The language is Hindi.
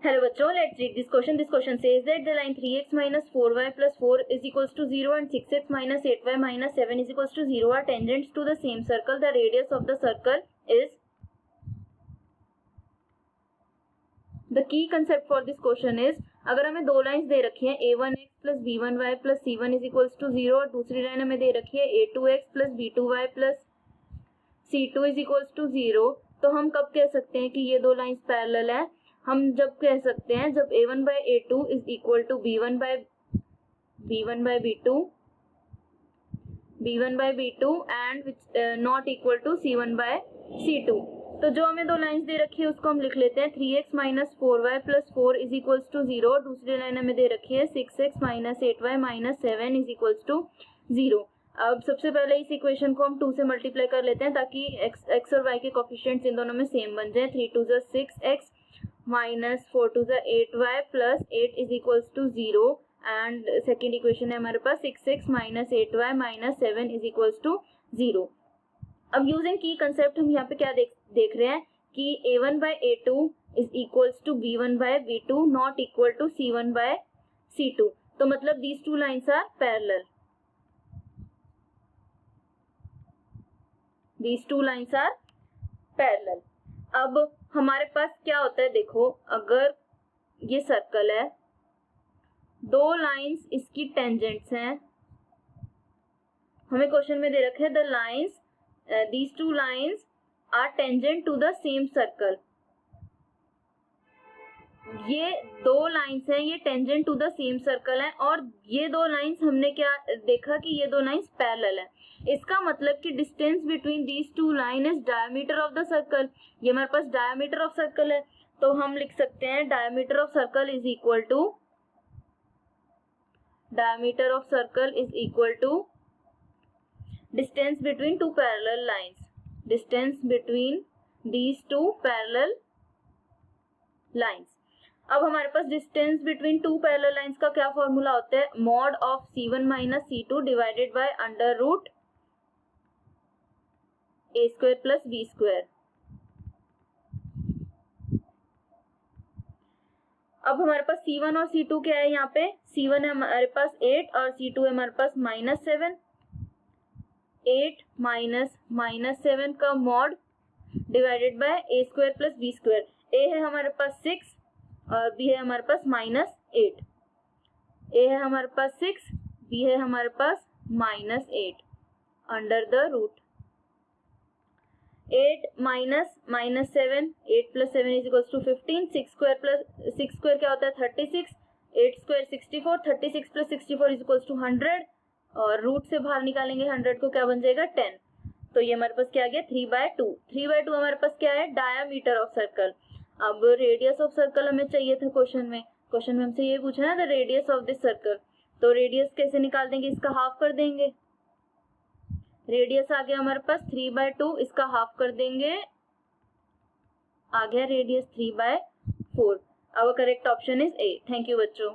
Hello बच्चों, let's read this question. This question says that the line 3x minus 4y plus 4 is equals to 0 and 6x minus 8y minus 7 is equals to 0 are tangents to the same circle. The radius of the circle is. The key concept for this question is, अगर हमें दो लाइंस दे रखी हैं a1x plus b1y plus c1 is equals to 0 और दूसरी लाइन हमें दे रखी है a2x plus b2y plus c2 is equals to 0, तो हम कब कह सकते हैं कि ये दो लाइंस पैरेलल है? हम जब कह सकते हैं जब a1 by a2 is equal to b1 by b2 and not equal to c1 by c2. तो जो हमें दो लाइंस दे रखी है उसको हम लिख लेते हैं 3x minus 4y plus 4 is equals to 0 और दूसरी लाइन हमें दे रखी है 6x minus 8y minus 7 is equals to 0. अब सबसे पहले इस इक्वेशन को हम 2 से मल्टीप्लाई कर लेते हैं ताकि x और y के कोफिशिएंट्स इन दोनों में सेम बन जाए. 3 2 6x minus 4 2 8y plus 8 is equals to 0 and second equation है हमारे पास 6x minus 8y minus 7 is equals to 0. अब यूजिंग की कंसेप्ट हम यहाँ पे क्या देख रहे हैं कि a1 by a2 is equals to b1 by b2 not equal to c1 by c2. तो मतलब these two lines are parallel. These two lines are parallel. अब हमारे पास क्या होता है, देखो अगर ये सर्कल है, दो लाइंस इसकी टेंजेंट्स हैं. हमें क्वेश्चन में दे रखे हैं the lines these two lines are tangent to the same circle. ये दो लाइंस हैं, ये tangent to the same circle है और ये दो लाइंस हमने क्या देखा कि ये दो लाइंस पैरेलल है. इसका मतलब कि distance between these to line is diameter of the circle. ये हमारे पास डायमीटर ऑफ सर्कल है, तो हम लिख सकते हैं diameter of circle is equal to distance between two parallel lines. Distance between these two parallel lines. अब हमारे पास distance between two parallel lines का क्या फॉर्मूला होता है? Mod of c1 minus c2 divided by under root a square plus b square. अब हमारे पास c1 और c2 क्या है? यहाँ पे c1 है हमारे पास 8 और c2 है हमारे पास माइनस 7. 8 माइनस 7 का mod divided by a square plus b square. a है हमारे पास 6 और b है हमारे पास माइनस 8. a है हमारे पास 6, b है हमारे पास minus 8 under the root 8 minus 7. 8 plus 7 is equals to 15. 6 square क्या होता है? 36. 8 square 64. 36 plus 64 is equals to 100 और रूट से बाहर निकालेंगे 100 को, क्या बन जाएगा? 10. तो ये हमारे पास क्या आ गया? 3/2. 3/2 हमारे पास क्या है? Diameter of circle. अब रेडियस ऑफ सर्कल हमें चाहिए था क्वेश्चन में हमसे ये पूछा ना the radius of this circle. तो रेडियस कैसे निकाल देंगे? इसका हाफ कर देंगे. रेडियस आ गया हमारे पास 3/2, इसका हाफ कर देंगे, आ गया radius 3/4. Our correct option is a. Thank you बच्चों.